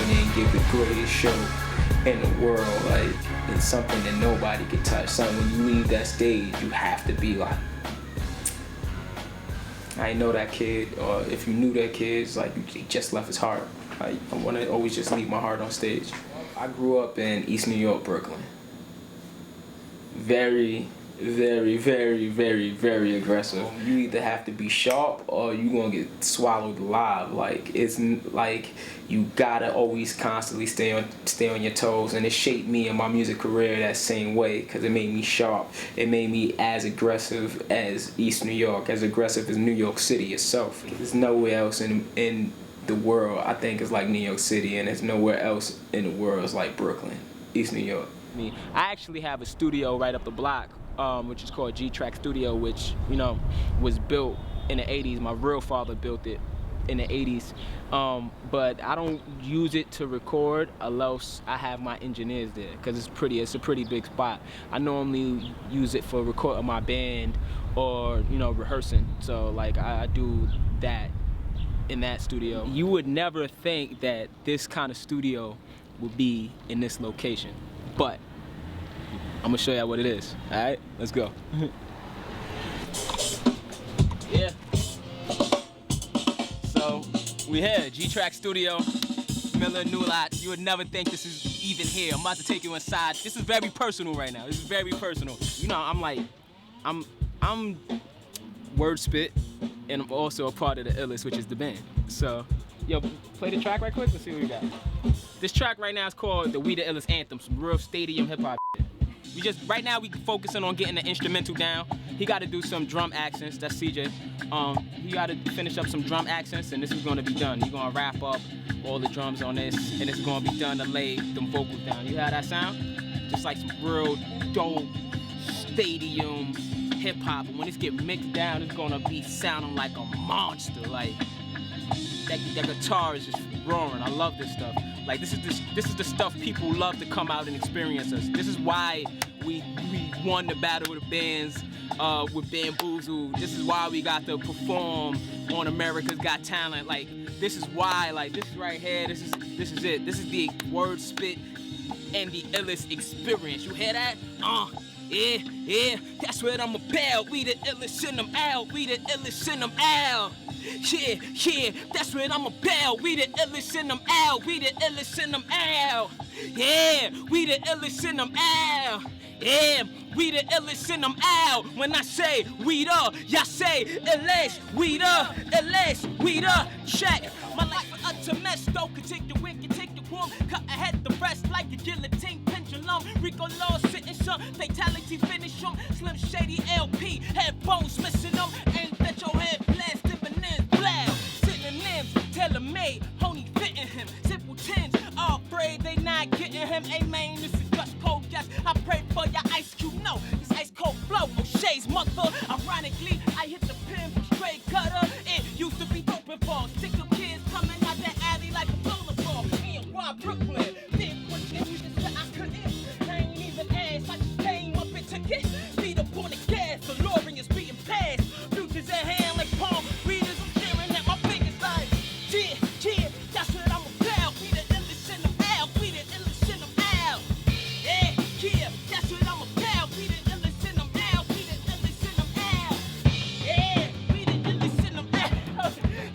in there and give the greatest show in the world. Like, it's something that nobody can touch. Something when you leave that stage, you have to be like, I ain't know that kid, or if you knew that kid, it's like he just left his heart. Like, I want to always just leave my heart on stage. I grew up in East New York, Brooklyn. Very, very, very, very, very aggressive. You either have to be sharp or you gonna get swallowed alive. Like, it's like you gotta always constantly stay on your toes, and it shaped me in my music career that same way, because it made me sharp. It made me as aggressive as East New York, as aggressive as New York City itself. There's nowhere else in the world I think is like New York City, and there's nowhere else in the world is like Brooklyn, East New York. I actually have a studio right up the block, which is called G-Track Studio, which, you know, was built in the 80s. My real father built it in the 80s, but I don't use it to record unless I have my engineers there, because it's a pretty big spot. I normally use it for recording my band or, you know, rehearsing. So like I do that in that studio. You would never think that this kind of studio would be in this location, but I'm gonna show you what it is. All right, let's go. Yeah. So we here, G-Track Studio, Miller New Lot. You would never think this is even here. I'm about to take you inside. This is very personal right now. This is very personal. You know, I'm WordSpit, and I'm also a part of the Illest, which is the band. So, yo, play the track right quick. Let's see what we got. This track right now is called the We the Illest Anthem, some real stadium hip hop shit. Right now we focusing on getting the instrumental down. He got to do some drum accents. That's CJ. He got to finish up some drum accents, and this is gonna be done. He's gonna wrap up all the drums on this, and it's gonna be done to lay them vocals down. You hear that sound? Just like some real dope stadium hip hop. And when it's get mixed down, it's gonna be sounding like a monster. Like that guitar is just roaring. I love this stuff. Like this is the stuff people love to come out and experience us. This is why we won the Battle of the Bands with Bamboozle. This is why we got to perform on America's Got Talent. Like this is why. Like this is right here. This is it. This is the WordSpit and the Illest experience. You hear that? Yeah, that's what I'm about. We the illest, send them out. We the illest, send them out. Yeah, that's what I'm about. We the illest, send them out. We the illest, send them out. Yeah, we the illest, send them out. Yeah, we the illest, send them out. When I say we the, y'all say illest. We the illest, we the check. My life for a temesto, could take the wicked, take the warm, cut ahead the rest like a guillotine pendulum. Rico Law sitting some fatality finish them. Slim Shady LP, headphones missing them. Ain't that your head blast, dividends blast. Synonyms, tailor-made, honey fitting him. Simple tens, all afraid they not getting him. Amen, this is just cold, yes. I pray for your ice cube, no, this ice cold flow. O'Shea's mother, ironically, I hit the pin from straight gutter. It used to be dope and fall. Stick of kids coming out that alley like a bowler ball. Me and Rob Brooklyn, did what you said I couldn't. I ain't even asked, I just came up and took it. Beat up on the gas, the Lauren is being passed. Futures at hand like palm readers, I'm staring at my fingers like, yeah, that's what I'm about. We the illest in them out, we the illest in them out. Yeah, that's what I'm about. We the illest in them out, we the illest in them out. Yeah, we the illest in them out.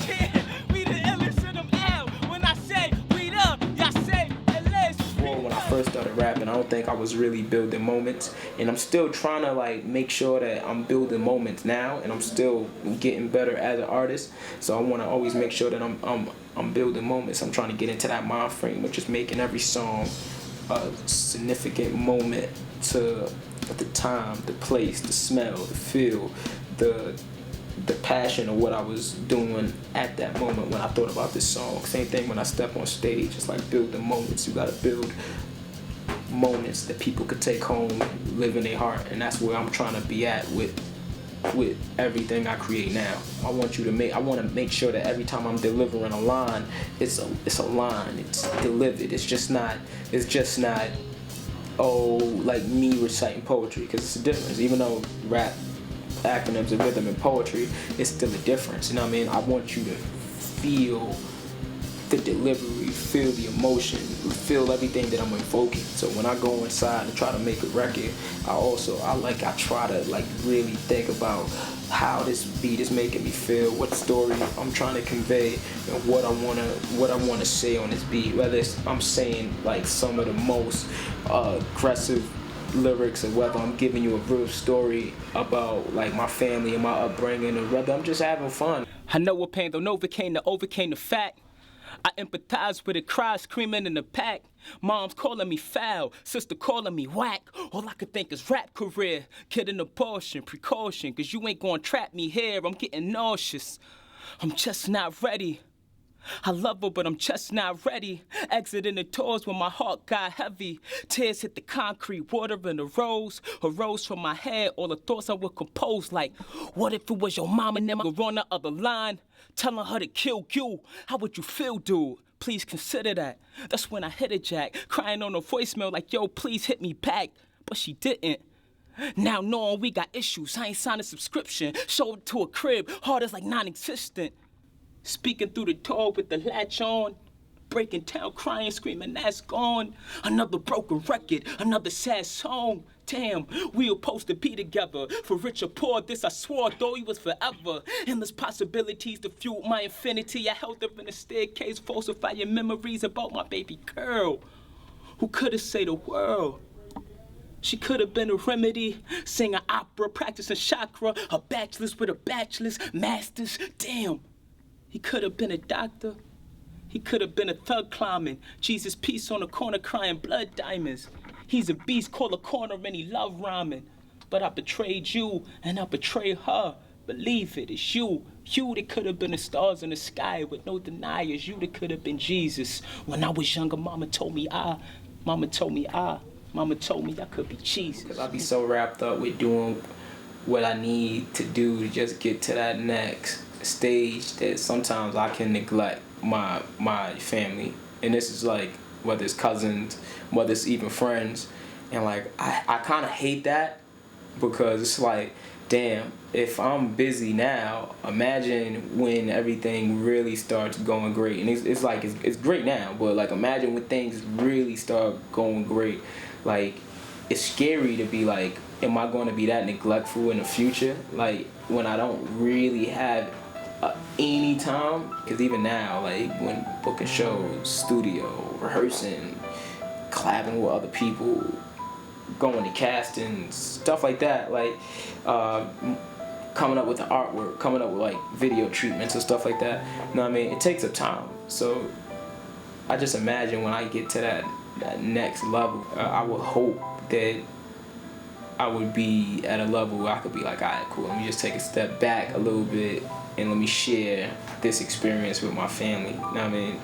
Yeah, we the illest in them out. When I say we the, y'all say illest. Well, when I first started rapping, I don't think I was really building moments, and I'm still trying to like make sure that I'm building moments now, and I'm still getting better as an artist. So I want to always make sure that I'm building moments. I'm trying to get into that mind frame of just making every song a significant moment to the time, the place, the smell, the feel, the passion of what I was doing at that moment when I thought about this song. Same thing when I step on stage. It's like building moments. You gotta build moments that people could take home, live in their heart, and that's where I'm trying to be at with everything I create now. I want to make sure that every time I'm delivering a line, it's a line. It's delivered. It's just not like me reciting poetry, because it's a difference. Even though rap acronyms of rhythm and poetry, it's still a difference. You know what I mean? I want you to feel the delivery, feel the emotion, feel everything that I'm invoking. So when I go inside and try to make a record, I try to like really think about how this beat is making me feel, what story I'm trying to convey, and what I wanna say on this beat. Whether I'm saying like some of the most aggressive lyrics, or whether I'm giving you a real story about like my family and my upbringing, or whether I'm just having fun. I know what pain though overcame the fact. I empathize with a cry screaming in the pack. Mom's calling me foul, sister calling me whack. All I could think is rap career, kid in abortion, precaution, cause you ain't gonna trap me here, I'm getting nauseous. I'm just not ready. I love her, but I'm just not ready. Exiting the doors when my heart got heavy. Tears hit the concrete, water in the rose. Arose from my head, all the thoughts I would compose. Like, what if it was your mom and them were on the other line? Telling her to kill you. How would you feel, dude? Please consider that. That's when I hit a jack. Crying on her voicemail like, yo, please hit me back. But she didn't. Now knowing we got issues, I ain't signed a subscription. Showed it to a crib, heart is like non-existent. Speaking through the door with the latch on. Breaking down, crying, screaming, that's gone. Another broken record, another sad song. Damn, we were supposed to be together. For rich or poor, this I swore, though he was forever. Endless possibilities to fuel my infinity. I held her in a staircase, falsifying memories about my baby girl. Who could have saved the world? She could have been a remedy, singing opera, practicing chakra, a bachelor's with a bachelor's, master's, damn. He could have been a doctor. He could have been a thug climbing. Jesus peace on the corner crying blood diamonds. He's a beast, call a corner and he love rhyming. But I betrayed you and I betrayed her. Believe it, it's you. You that could have been the stars in the sky with no deniers. You that could have been Jesus. When I was younger, mama told me I could be Jesus. Because I be so wrapped up with doing what I need to do to just get to that next stage that sometimes I can neglect my family. And this is like, whether it's cousins, whether it's even friends. And like, I kind of hate that, because it's like, damn, if I'm busy now, imagine when everything really starts going great. And it's like, it's great now, but like, imagine when things really start going great. Like, it's scary to be like, am I going to be that neglectful in the future? Like, when I don't really have any time? Because even now, like, when booking shows, studio, rehearsing, collabing with other people, going to castings, stuff like that, like, coming up with the artwork, coming up with like video treatments and stuff like that, you know what I mean? It takes up time. So I just imagine when I get to that next level, I would hope that I would be at a level where I could be like, all right, cool, let me just take a step back a little bit and let me share this experience with my family. You know what I mean?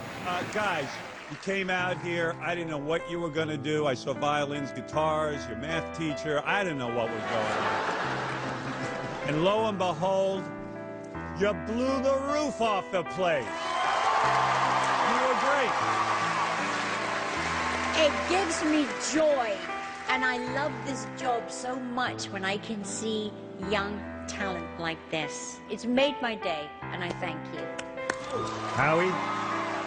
Guys, you came out here. I didn't know what you were going to do. I saw violins, guitars, your math teacher. I didn't know what was going on. And lo and behold, you blew the roof off the place. You were great. It gives me joy. And I love this job so much when I can see young talent like this. It's made my day, and I thank you. Howie?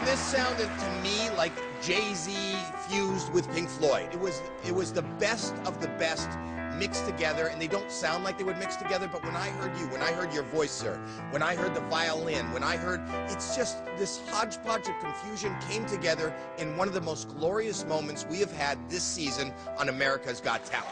This sounded to me like Jay-Z fused with Pink Floyd. It was the best of the best mixed together, and they don't sound like they would mix together, but when I heard you, when I heard your voice, sir, when I heard the violin, when I heard, it's just this hodgepodge of confusion came together in one of the most glorious moments we have had this season on America's Got Talent.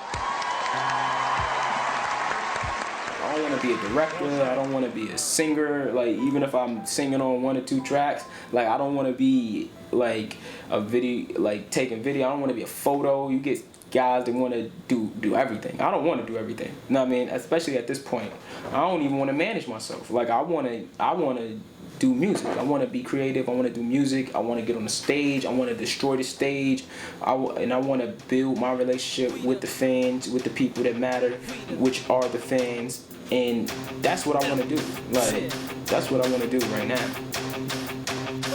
I don't want to be a director, I don't want to be a singer, like, even if I'm singing on 1 or 2 tracks, like, I don't want to be like a video, like taking video, I don't want to be a photo. You get guys that want to do everything. I don't want to do everything. You know what I mean? Especially at this point, I don't even want to manage myself. Like, I want to do music. I want to be creative. I want to do music. I want to get on the stage. I want to destroy the stage. And I want to build my relationship with the fans, with the people that matter, which are the fans. And that's what I want to do. Like, that's what I want to do right now.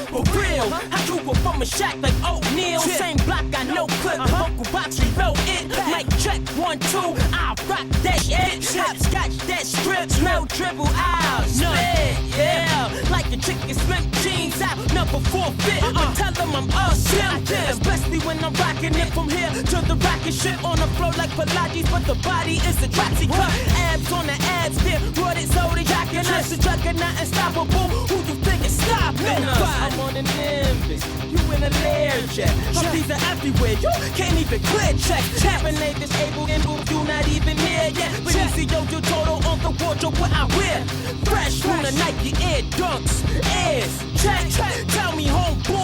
For real, I grew up from a shack like O'Neal. Same block, got no clip. Uncle Box rewrote it. Like check 1, 2, I rock that shit. Hopscotch that strip, smell dribble out. Spit, yeah. Like the Even chicken slim jeans out, number 4 fit. But tell them I'm Sil, especially when I'm rocking it from here to the rocket ship on the floor like Pilates, but the body is a dropsy cut. Abs on the abs, there, run it so they jacking us. The juggernaut unstoppable. Who you think is stopping us? I'm on the Nimbus, you in a Learjet. These are everywhere, you can't even clear check. Haven't they disabled and you not even here yet. But you see yo, you total on the wardrobe what I wear. Fresh from the Nike Air Dunks, Airs, check. Tell me homeboy,